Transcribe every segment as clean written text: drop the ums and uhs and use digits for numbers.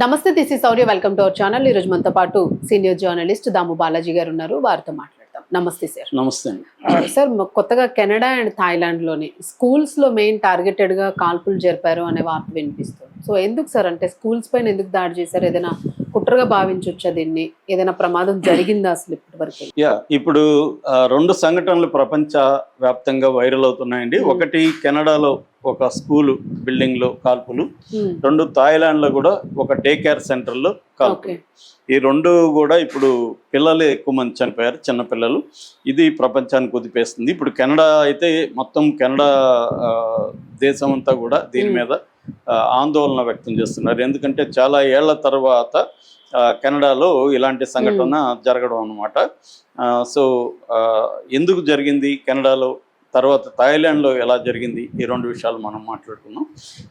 నమస్తే, this is Sourya. Welcome to our channel. ఈ రోజు మనతో పాటు సీనియర్ జర్నలిస్ట్ దాము బాలాజీ గారు ఉన్నారు. వారితో మాట్లాడతాం. నమస్తే సార్. నమస్తే సార్, కొత్తగా కెనడా అండ్ థాయిలాండ్ లోని స్కూల్స్ లో మెయిన్ టార్గెటెడ్ గా కాల్పులు జరిపారు అనే వార్త వినిపిస్తుంది. సో ఎందుకు సార్, అంటే స్కూల్స్ పైన ఎందుకు దాడి చేశారు? ఏదైనా కుట్రగా భావించవచ్చా దీన్ని? ఏదైనా ప్రమాదం జరిగిందా అసలు ఇప్పటి వరకు? ఇప్పుడు రెండు సంఘటనలు ప్రపంచ వ్యాప్తంగా వైరల్ అవుతున్నాయండి. ఒకటి కెనడాలో ఒక స్కూల్ బిల్డింగ్ లో కాల్పులు, రెండు థాయిలాండ్ లో కూడా ఒక డే కేర్ సెంటర్ లో కాల్పులు. ఈ రెండు కూడా ఇప్పుడు పిల్లలు ఎక్కువ మంది చనిపోయారు, చిన్న పిల్లలు. ఇది ప్రపంచాన్ని కుదిపేస్తుంది. ఇప్పుడు కెనడా అయితే మొత్తం కెనడా దేశం అంతా కూడా దీని మీద ఆందోళన వ్యక్తం చేస్తున్నారు. ఎందుకంటే చాలా ఏళ్ల తర్వాత కెనడాలో ఇలాంటి సంఘటన జరగడం అన్నమాట. సో ఎందుకు జరిగింది కెనడాలో, తర్వాత థాయిలాండ్లో ఎలా జరిగింది, ఈ రెండు విషయాలు మనం మాట్లాడుకున్నాం.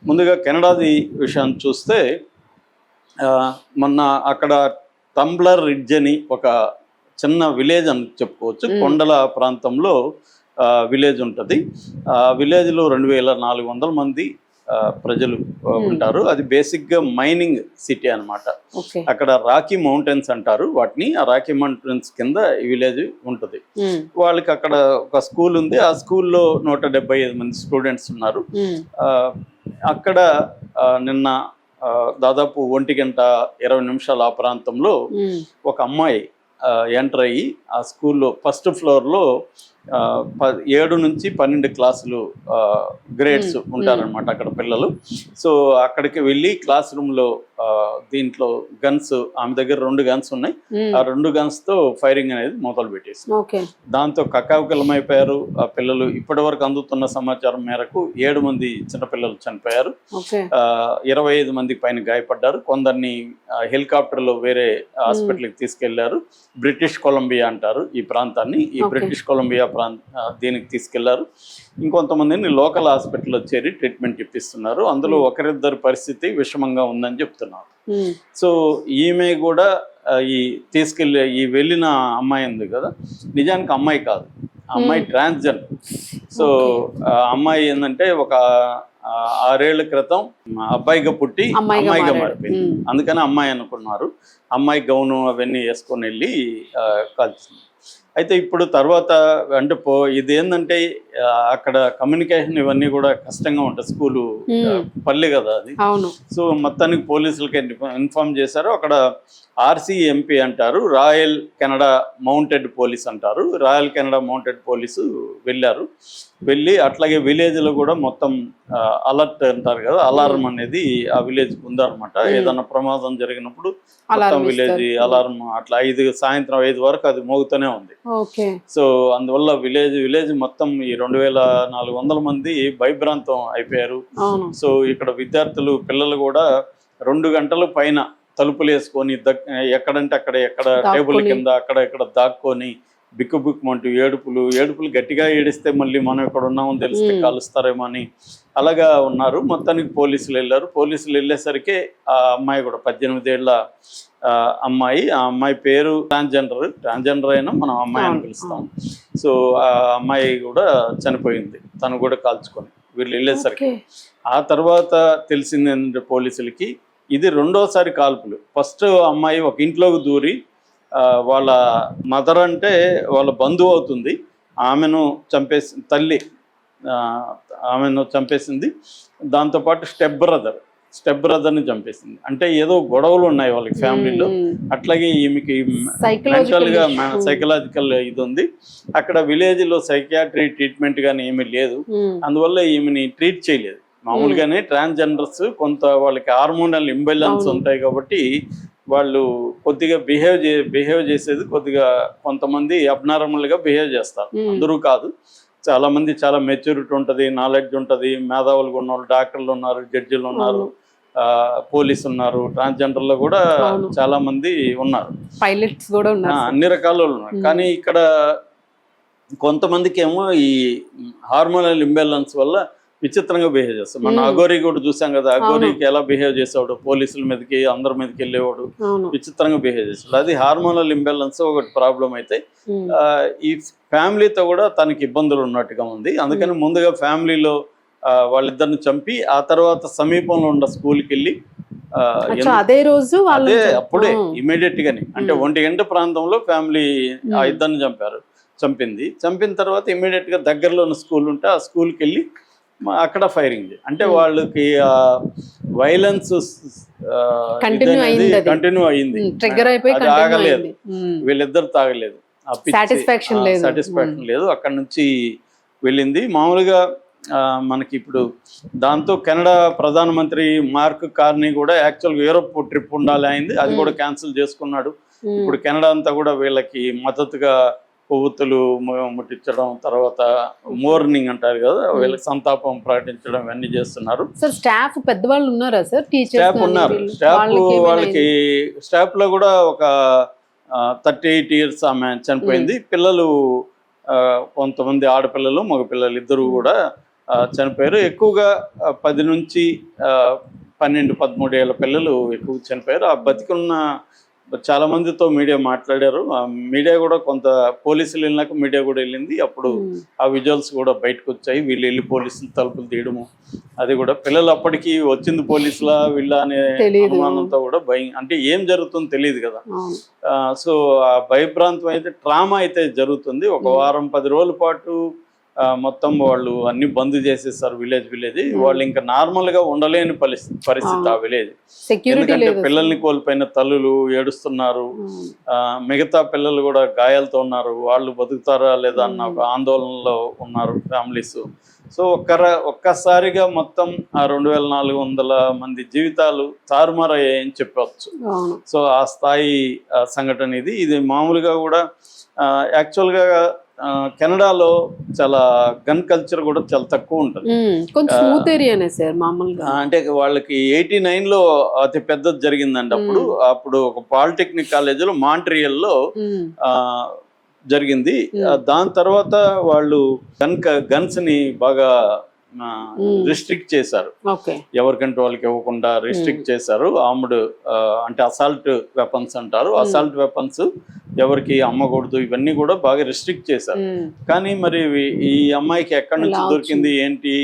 ముందుగా కెనడాది విషయాన్ని చూస్తే మొన్న అక్కడ టంబ్లర్ రిడ్జ్ అని ఒక చిన్న విలేజ్ అని చెప్పుకోవచ్చు. కొండల ప్రాంతంలో విలేజ్ ఉంటుంది. ఆ విలేజ్లో 2400 మంది ప్రజలు ఉంటారు. అది బేసిక్గా మైనింగ్ సిటీ అనమాట. అక్కడ రాకీ మౌంటైన్స్ అంటారు వాటిని. ఆ రాకీ మౌంటైన్స్ కింద ఈ విలేజ్ ఉంటుంది. వాళ్ళకి అక్కడ ఒక స్కూల్ ఉంది. ఆ స్కూల్లో 175 మంది స్టూడెంట్స్ ఉన్నారు. అక్కడ నిన్న దాదాపు 1:20 ఆ ప్రాంతంలో ఒక అమ్మాయి ఎంటర్ అయ్యి ఆ స్కూల్లో ఫస్ట్ ఫ్లోర్లో 7 నుంచి 12 క్లాసులు గ్రేడ్స్ ఉంటారనమాట అక్కడ పిల్లలు. సో అక్కడికి వెళ్ళి క్లాస్ రూమ్లో దీంట్లో గన్స్, ఆమె దగ్గర 2 గన్స్ ఉన్నాయి. ఆ 2 గన్స్తో ఫైరింగ్ అనేది మొదలు పెట్టేసి దాంతో కకావికలమైపోయారు ఆ పిల్లలు. ఇప్పటి వరకు అందుతున్న సమాచారం మేరకు 7 మంది చిన్నపిల్లలు చనిపోయారు, 25 మందికి పైన గాయపడ్డారు. కొందరిని హెలికాప్టర్లో వేరే హాస్పిటల్కి తీసుకెళ్లారు. బ్రిటిష్ కొలంబియా అంటారు ఈ ప్రాంతాన్ని. ఈ బ్రిటిష్ కొలంబియా దీనికి తీసుకెళ్లారు. ఇంకొంతమందిని లోకల్ హాస్పిటల్లో చేరి ట్రీట్మెంట్ ఇప్పిస్తున్నారు. అందులో ఒకరిద్దరు పరిస్థితి విషమంగా ఉందని చెప్తున్నారు. సో ఈమె కూడా ఈ వెళ్ళిన అమ్మాయి ఉంది కదా, నిజానికి అమ్మాయి కాదు, అమ్మాయి ట్రాన్స్జెండర్. సో అమ్మాయి ఏంటంటే ఒక 6 ఏళ్ల క్రితం అబ్బాయిగా పుట్టి అమ్మాయిగా మారిపోయింది. అందుకని అమ్మాయి అనుకున్నారు. అమ్మాయి గౌను అవన్నీ వేసుకొని వెళ్ళి కాల్చింది. అయితే ఇప్పుడు తర్వాత అంటే ఇది ఏంటంటే అక్కడ కమ్యూనికేషన్ ఇవన్నీ కూడా కష్టంగా ఉంటుంది. స్కూలు పల్లె కదా అది. సో మొత్తానికి పోలీసులకి ఇన్ఫార్మ్ చేశారు. అక్కడ RCMP అంటారు, రాయల్ కెనడా మౌంటెడ్ పోలీస్ అంటారు. రాయల్ కెనడా మౌంటెడ్ పోలీసు వెళ్ళి అట్లాగే విలేజ్లో కూడా మొత్తం అలర్ట్ అంటారు కదా, అలారం అనేది ఆ విలేజ్కి ఉందన్నమాట. ఏదన్నా ప్రమాదం జరిగినప్పుడు మొత్తం విలేజ్ అలారం అట్లా సాయంత్రం 5 వరకు అది మోగుతూనే ఉంది. సో అందువల్ల విలేజ్ మొత్తం ఈ 2400 మంది భయభ్రాంతం అయిపోయారు. సో ఇక్కడ విద్యార్థులు పిల్లలు కూడా 2 గంటల పైన తలుపులు వేసుకొని ఎక్కడంటే ఎక్కడ టేబుల్ కింద అక్కడ దాక్కొని బిక్కుబిక్కుమంటూ ఏడుపులు గట్టిగా ఏడిస్తే మళ్ళీ మనం ఇక్కడ ఉన్నామని తెలిస్తే కాలుస్తారేమో అని అలాగా ఉన్నారు. మొత్తానికి పోలీసులు వెళ్ళారు. పోలీసులు వెళ్ళేసరికి ఆ అమ్మాయి కూడా 18 ఏళ్ల అమ్మాయి, ఆ అమ్మాయి పేరు ట్రాన్స్జెండర్ అయినా మనం అమ్మాయి అని పిలుస్తాం. సో ఆ అమ్మాయి కూడా చనిపోయింది, తను కూడా కాల్చుకొని వీళ్ళు వెళ్ళేసరికి. ఆ తర్వాత తెలిసింది ఏంటంటే పోలీసులకి ఇది రెండోసారి కాల్పులు. ఫస్ట్ అమ్మాయి ఒక ఇంట్లోకి దూరి వాళ్ళ మదర్ అంటే వాళ్ళ బంధువు అవుతుంది, ఆమెను చంపేసి తల్లి ఆమెను చంపేసింది. దాంతోపాటు స్టెప్ బ్రదర్ని చంపేసింది. అంటే ఏదో గొడవలు ఉన్నాయి వాళ్ళకి ఫ్యామిలీలో. అట్లాగే ఈమెకి మెంటల్గా సైకలాజికల్ ఇది ఉంది. అక్కడ విలేజ్లో సైకియాట్రీ ట్రీట్మెంట్ కానీ ఏమీ లేదు. అందువల్ల ఈమెని ట్రీట్ చేయలేదు. మామూలుగానే ట్రాన్స్జెండర్స్ కొంత వాళ్ళకి హార్మోనల్ ఇంబ్యాలెన్స్ ఉంటాయి కాబట్టి వాళ్ళు కొద్దిగా బిహేవ్ చేసేది కొద్దిగా కొంతమంది అబ్నార్మల్గా బిహేవ్ చేస్తారు. అందరూ కాదు, చాలా మంది చాలా మెచ్యూరిటీ ఉంటుంది, నాలెడ్జ్ ఉంటుంది, మేధావులుగా ఉన్న వాళ్ళు డాక్టర్లు ఉన్నారు, జడ్జిలు ఉన్నారు, పోలీసు ఉన్నారు. ట్రాన్స్జెండర్లో కూడా చాలా మంది ఉన్నారు, పైలట్స్ కూడా ఉన్నారు, అన్ని రకాల ఉన్నారు. కానీ ఇక్కడ కొంతమందికి ఏమో ఈ హార్మోనల్ ఇంబ్యాలెన్స్ వల్ల విచిత్రంగా బిహేవ్ చేస్తాడు. మన అఘోరి కూడా చూసాం కదా, అఘోరికి ఎలా బిహేవ్ చేసేవాడు, పోలీసుల మీదకి అందరి మీదకి వెళ్ళేవాడు, విచిత్రంగా బిహేవ్ చేసాడు. అది హార్మోనల్ ఇంబ్యాలెన్స్ ఒకటి ప్రాబ్లం అయితే ఈ ఫ్యామిలీతో కూడా తనకి ఇబ్బందులు ఉన్నట్టుగా ఉంది. అందుకని ముందుగా ఫ్యామిలీలో వాళ్ళిద్దరిని చంపి ఆ తర్వాత సమీపంలో ఉన్న స్కూల్కి వెళ్ళి అచ్చా, అదే రోజు వాళ్ళు అదే అప్పుడే ఇమీడియట్ గానే అంటే 1 గంట ప్రాంతంలో ఫ్యామిలీ ఆ ఇద్దరిని చంపిన తర్వాత ఇమీడియట్ గా దగ్గరలో ఉన్న స్కూల్ ఉంటే ఆ స్కూల్కి వెళ్ళి అక్కడ ఫైరింగ్ అంటే వాళ్ళకి వైలెన్స్ కంటిన్యూ అయ్యింది. అది ఆగలేదు, వీళ్ళిద్దరు తాగలేదు, సాటిస్ఫాక్షన్ లేదు, అక్కడ నుంచి వెళ్ళింది. మామూలుగా మనకి ఇప్పుడు దాంతో కెనడా ప్రధానమంత్రి మార్క్ కార్నీ కూడా యాక్చువల్గా యూరోప్ ట్రిప్ ఉండాలి అయింది, అది కూడా క్యాన్సిల్ చేసుకున్నాడు. ఇప్పుడు కెనడా అంతా కూడా వీళ్ళకి మద్దతుగా కొవ్వొత్తులు ముట్టించడం, తర్వాత మోర్నింగ్ అంటారు కదా, వీళ్ళకి సంతాపం ప్రకటించడం ఇవన్నీ చేస్తున్నారు. సార్ స్టాఫ్ పెద్దవాళ్ళు ఉన్నారా సార్? స్టాఫ్ ఉన్నారు. స్టాఫ్ లో కూడా ఒక 38 years ఆమె చనిపోయింది. పిల్లలు కొంతమంది ఆడపిల్లలు మగపిల్లలు ఇద్దరు కూడా చనిపోయారు. ఎక్కువగా 10 నుంచి 12-13 ఏళ్ళ పిల్లలు ఎక్కువ చనిపోయారు. ఆ బతికున్న చాలా మందితో మీడియా మాట్లాడారు. మీడియా కూడా కొంత పోలీసులు వెళ్ళినాక మీడియా కూడా వెళ్ళింది. అప్పుడు ఆ విజువల్స్ కూడా బయటకు వచ్చాయి. వీళ్ళు వెళ్ళి పోలీసులు తలుపులు తీయడము, అది కూడా పిల్లలు అప్పటికి వచ్చింది పోలీసులా వీళ్ళ అనే అనుమానంతో కూడా భయం, అంటే ఏం జరుగుతుందో తెలియదు కదా. సో ఆ భయభ్రాంతం అయితే ట్రామా అయితే జరుగుతుంది. ఒక వారం 10 రోజుల పాటు మొత్తం వాళ్ళు అన్ని బంద్ చేసేస్తారు విలేజ్. వాళ్ళు ఇంకా నార్మల్ గా ఉండలేని పరిస్థితి ఆ విలేజ్. ఎందుకంటే పిల్లల్ని కోల్పోయిన తల్లులు ఏడుస్తున్నారు, మిగతా పిల్లలు కూడా గాయాలతో ఉన్నారు, వాళ్ళు బతుకుతారా లేదా అన్న ఒక ఆందోళనలో ఉన్నారు ఫ్యామిలీస్. సో ఒక్కసారిగా మొత్తం ఆ 2400 మంది జీవితాలు తారుమారయ్యాయని చెప్పవచ్చు. సో ఆ స్థాయి సంఘటన ఇది మామూలుగా కూడా యాక్చువల్గా కెనడాలో చాలా గన్ కల్చర్ కూడా చాలా తక్కువ ఉంటుంది. అంటే వాళ్ళకి 89లో అతి పెద్దది జరిగిందండి. అప్పుడు ఒక పాలిటెక్నిక్ కాలేజీలో మాంట్రియల్లో జరిగింది. దాని తర్వాత వాళ్ళు గన్స్ ని బాగా రిస్ట్రిక్ట్ చేశారు, ఎవరికంటే వాళ్ళకి ఇవ్వకుండా రిస్ట్రిక్ట్ చేశారు. ఆర్మ్డ్ అంటే అసాల్ట్ వెపన్స్ అంటారు, అసాల్ట్ వెపన్స్ ఎవరికి అమ్మకూడదు, ఇవన్నీ కూడా బాగా రిస్ట్రిక్ట్ చేశారు. కానీ మరి ఈ అమ్మాయికి ఎక్కడి నుంచి దొరికింది ఏంటి,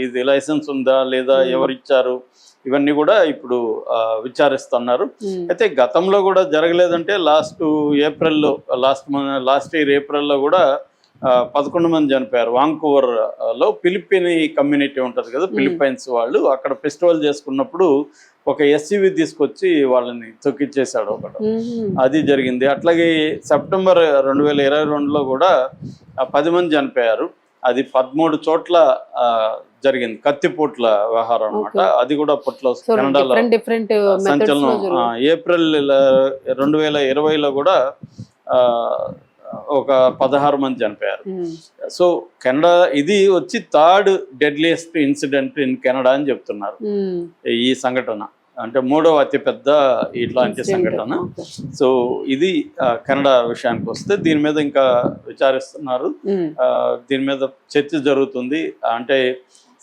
ఇది లైసెన్స్ ఉందా లేదా, ఎవరిచ్చారు, ఇవన్నీ కూడా ఇప్పుడు విచారిస్తున్నారు. అయితే గతంలో కూడా జరగలేదంటే లాస్ట్ ఇయర్ ఏప్రిల్లో కూడా 11 మంది చనిపోయారు. వాంకూవర్ లో ఫిలిప్పీన్ కమ్యూనిటీ ఉంటది కదా, ఫిలిప్పైన్స్ వాళ్ళు అక్కడ ఫెస్టివల్ చేసుకున్నప్పుడు ఒక ఎస్యూవి తీసుకొచ్చి వాళ్ళని తొక్కిచ్చేసాడు ఒకటి, అది జరిగింది. అట్లాగే సెప్టెంబర్ 2022లో కూడా 10 మంది చనిపోయారు. అది 13 చోట్ల జరిగింది, కత్తిపోట్ల వ్యవహారం అనమాట. అది కూడా అప్పట్లో కెనడాలో సంచలనం. ఏప్రిల్ 2020లో కూడా ఒక 16 మంది చనిపోయారు. సో కెనడా ఇది వచ్చి 3rd deadliest incident in Canada అని చెప్తున్నారు ఈ సంఘటన. అంటే 3వ అతిపెద్ద ఇట్లాంటి సంఘటన. సో ఇది కెనడా విషయానికి వస్తే దీని మీద ఇంకా విచారిస్తున్నారు, దీని మీద చర్చ జరుగుతుంది. అంటే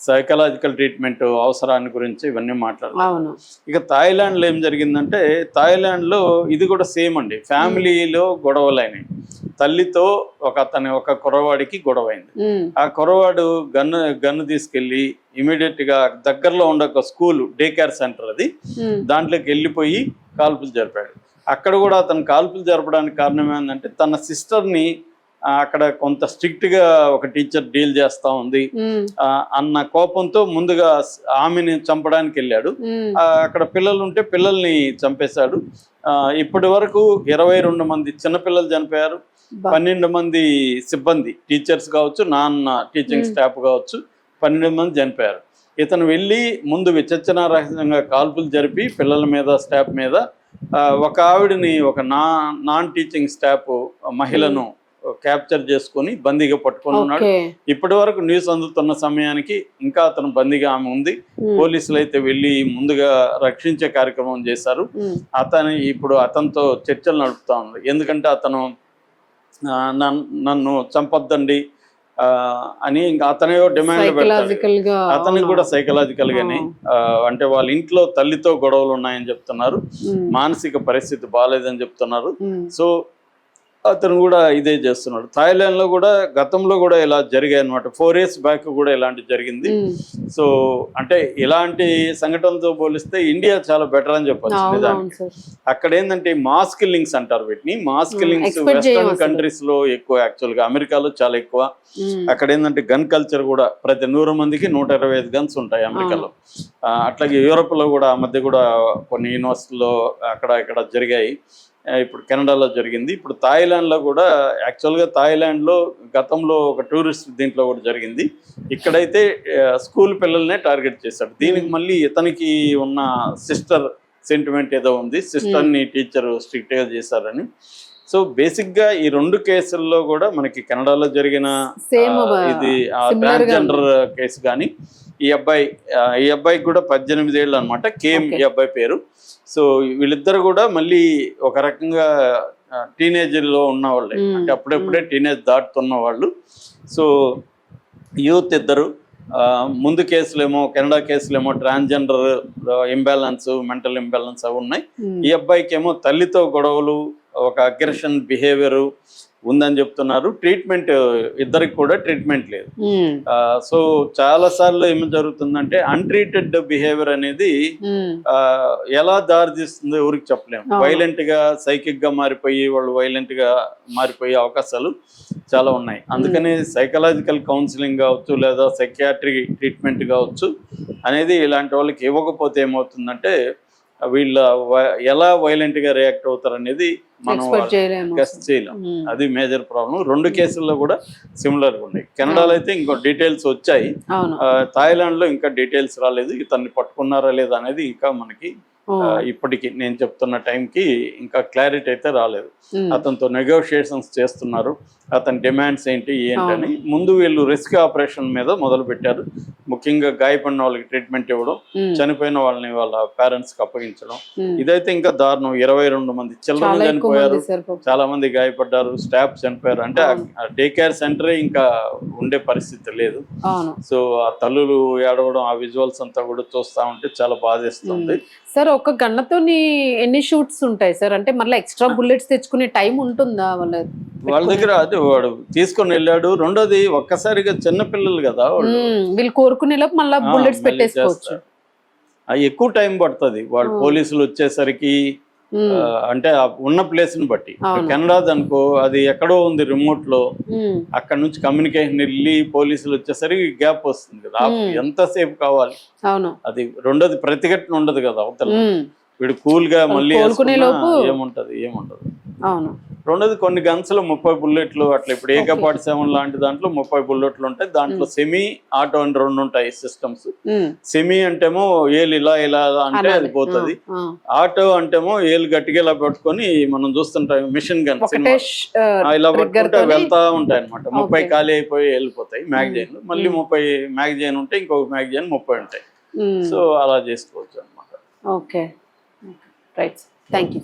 సైకలాజికల్ ట్రీట్మెంట్ అవసరాన్ని గురించి ఇవన్నీ మాట్లాడుతున్నారు. ఇక థాయిలాండ్లో ఏం జరిగిందంటే, థాయిలాండ్లో ఇది కూడా సేమ్ అండి, ఫ్యామిలీలో గొడవలైనవి. తల్లితో ఒక కుర్రవాడికి గొడవైంది. ఆ కుర్రవాడు గన్ను తీసుకెళ్లి ఇమీడియట్ గా దగ్గరలో ఉండే ఒక స్కూల్ డే కేర్ సెంటర్ అది, దాంట్లోకి వెళ్ళిపోయి కాల్పులు జరిపాడు. అక్కడ కూడా అతను కాల్పులు జరపడానికి కారణం ఏంటంటే, తన సిస్టర్ని అక్కడ కొంత స్ట్రిక్ట్ గా ఒక టీచర్ డీల్ చేస్తా ఉంది అన్న కోపంతో ముందుగా ఆమెని చంపడానికి వెళ్ళాడు. అక్కడ పిల్లలు ఉంటే పిల్లల్ని చంపేశాడు. ఇప్పటి వరకు 22 మంది చిన్నపిల్లలు చనిపోయారు, 12 మంది సిబ్బంది, టీచర్స్ కావచ్చు, టీచింగ్ స్టాఫ్ కావచ్చు, 12 మంది చనిపోయారు. ఇతను వెళ్ళి ముందు విచక్షణ రహితంగా కాల్పులు జరిపి పిల్లల మీద, స్టాఫ్ మీద, ఒక ఆవిడని, ఒక నాన్ టీచింగ్ స్టాఫ్ మహిళను క్యాప్చర్ చేసుకుని బందీగా పట్టుకొని ఉన్నాడు. ఇప్పటి వరకు న్యూస్ అందుతున్న సమయానికి ఇంకా అతను బందీగా ఆమె ఉంది. పోలీసులు అయితే వెళ్ళి ముందుగా రక్షించే కార్యక్రమం చేశారు. ఇప్పుడు అతనితో చర్చలు నడుపుతా ఉంది. ఎందుకంటే అతను నన్ను చంపొద్దండి అని ఇంకా అతనే డిమాండ్ పెడతాడు. అతనికి కూడా సైకలాజికల్ గానే, అంటే వాళ్ళ ఇంట్లో తల్లితో గొడవలు ఉన్నాయని చెప్తున్నారు, మానసిక పరిస్థితి బాగాలేదని చెప్తున్నారు. సో అతను కూడా ఇదే చేస్తున్నాడు. థాయిలాండ్ లో కూడా గతంలో కూడా ఇలా జరిగాయి అనమాట. 4 years బ్యాక్ కూడా ఇలాంటి జరిగింది. సో అంటే ఇలాంటి సంఘటనతో పోలిస్తే ఇండియా చాలా బెటర్ అని చెప్పొచ్చు నిజానికి. అక్కడ ఏంటంటే మాస్ కిల్లింగ్స్ అంటారు వీటిని. మాస్ కిల్లింగ్స్ వెస్టర్న్ కంట్రీస్ లో ఎక్కువ, యాక్చువల్ గా అమెరికాలో చాలా ఎక్కువ. అక్కడ ఏంటంటే గన్ కల్చర్ కూడా ప్రతి 100 మందికి 125 గన్స్ ఉంటాయి అమెరికాలో. అట్లాగే యూరోప్ లో కూడా ఆ మధ్య కూడా కొన్ని యూనివర్సిటీలో అక్కడ ఇక్కడ జరిగాయి. ఇప్పుడు కెనడాలో జరిగింది. ఇప్పుడు థాయిలాండ్లో కూడా, యాక్చువల్గా థాయిలాండ్లో గతంలో ఒక టూరిస్ట్ దీంట్లో కూడా జరిగింది. ఇక్కడైతే స్కూల్ పిల్లల్నే టార్గెట్ చేశాడు. దీనికి మళ్ళీ ఇతనికి ఉన్న సిస్టర్ సెంటిమెంట్ ఏదో ఉంది, సిస్టర్ని టీచర్ స్ట్రిక్ట్గా చేశారని. సో బేసిక్గా ఈ 2 కేసుల్లో కూడా మనకి కెనడాలో జరిగిన ఇది ట్రాన్స్జెండర్ కేసు కానీ, ఈ అబ్బాయికి కూడా 18 ఏళ్ళు అనమాట, కేమ్ ఈ అబ్బాయి పేరు. సో వీళ్ళిద్దరు కూడా మళ్ళీ ఒక రకంగా టీనేజ్లో ఉన్న వాళ్ళే, అంటే అప్పుడప్పుడే టీనేజ్ దాటుతున్న వాళ్ళు. సో యూత్ ఇద్దరు. ముందు కేసులేమో కెనడా కేసులేమో ట్రాన్స్జెండర్ ఇంబ్యాలెన్స్, మెంటల్ ఇంబ్యాలెన్స్ అవి ఉన్నాయి. ఈ అబ్బాయికి ఏమో తల్లితో గొడవలు, ఒక అగ్రెషన్ బిహేవియర్ ఉందని చెప్తున్నారు. ట్రీట్మెంట్ ఇద్దరికి కూడా ట్రీట్మెంట్ లేదు. సో చాలా సార్లు ఏమి జరుగుతుందంటే అన్ట్రీటెడ్ బిహేవియర్ అనేది ఎలా దారితీస్తుందో ఎవరికి చెప్పలేము. వైలెంట్ గా, సైకిక్ గా మారిపోయి వాళ్ళు వైలెంట్ గా మారిపోయే అవకాశాలు చాలా ఉన్నాయి. అందుకని సైకలాజికల్ కౌన్సిలింగ్ కావచ్చు, లేదా సైకియాట్రిక్ ట్రీట్మెంట్ కావచ్చు అనేది ఇలాంటి వాళ్ళకి ఇవ్వకపోతే ఏమవుతుందంటే వీళ్ళ ఎలా వైలెంట్ గా రియాక్ట్ అవుతారు అనేది మనం గెస్ చేయలేం. అది మేజర్ ప్రాబ్లం. 2 కేసుల్లో కూడా సిమిలర్ గా ఉన్నాయి. కెనడాలో అయితే ఇంకో డీటెయిల్స్ వచ్చాయి, థాయిలాండ్ లో ఇంకా డీటెయిల్స్ రాలేదు. ఇతన్ని పట్టుకున్నారా లేదా అనేది ఇంకా మనకి ఇప్పటికి నేను చెప్తున్న టైంకి ఇంకా క్లారిటీ అయితే రాలేదు. అతనితో నెగోషియేషన్స్ చేస్తున్నారు, అతని డిమాండ్స్ ఏంటని. ముందు వీళ్ళు రిస్క్ ఆపరేషన్ మీద మొదలు పెట్టారు. ముఖ్యంగా గాయపడిన వాళ్ళకి ట్రీట్మెంట్ ఇవ్వడం, చనిపోయిన వాళ్ళని వాళ్ళ పేరెంట్స్ కి అప్పగించడం. ఇదైతే ఇంకా దారుణం. 22 మంది చిల్డ్రన్ చనిపోయారు, చాలా మంది గాయపడ్డారు, స్టాఫ్ చనిపోయారు. అంటే ఆ డే కేర్ సెంటరే ఇంకా ఉండే పరిస్థితి లేదు. సో ఆ తల్లులు ఏడవడం, ఆ విజువల్స్ అంతా కూడా చూస్తా ఉంటే చాలా బాధేస్తుంది. సార్ ఒక గన్నతోని ఎన్ని షూట్స్ ఉంటాయి సార్? అంటే మళ్ళీ ఎక్స్ట్రా బుల్లెట్స్ తెచ్చుకునే టైం ఉంటుందా వాళ్ళ దగ్గర? అదే వాడు తీసుకొని వెళ్ళాడు. రెండోది ఒక్కసారిగా చిన్న పిల్లలు కదా వీళ్ళు కోరుకునే లోపు మళ్ళీ బుల్లెట్స్ పెట్టేసుకోవచ్చు. ఎక్కువ టైం పడుతుంది వాళ్ళు పోలీసులు వచ్చేసరికి. అంటే ఉన్న ప్లేస్ ని బట్టి. కెనడాది అనుకో, అది ఎక్కడో ఉంది రిమోట్ లో, అక్కడ నుంచి కమ్యూనికేషన్ వెళ్ళి పోలీసులు వచ్చేసరికి గ్యాప్ వస్తుంది కదా, ఎంతసేపు కావాలి అది. రెండోది ప్రతిఘటన ఉండదు కదా అవతల. వీడు కూల్ గా మళ్ళీ ఏముంటది. రెండోది కొన్ని గన్స్ లో 30 బుల్లెట్లు అట్లా. ఇప్పుడు AK-47 లాంటి దాంట్లో 30 బుల్లెట్లు ఉంటాయి. దాంట్లో సెమీ, ఆటో అని 2 ఉంటాయి సిస్టమ్స్. సెమీ అంటేమో ఏలు ఇలా ఇలా అంటే అది పోతుంది. ఆటో అంటేమో ఏలు గట్టిగా ఇలా పట్టుకొని మనం చూస్తుంటాం మిషన్ గన్ సినిమా, ఇలా పట్టుకుంటే వెళ్తా ఉంటాయి అనమాట. 30 ఖాళీ అయిపోయి వెళ్ళిపోతాయి మ్యాగజైన్. మళ్ళీ 30 మ్యాగజైన్ ఉంటే ఇంకొక మ్యాగజైన్ 30 ఉంటాయి. సో అలా చేసుకోవచ్చు అనమాట. Okay, right, thank you.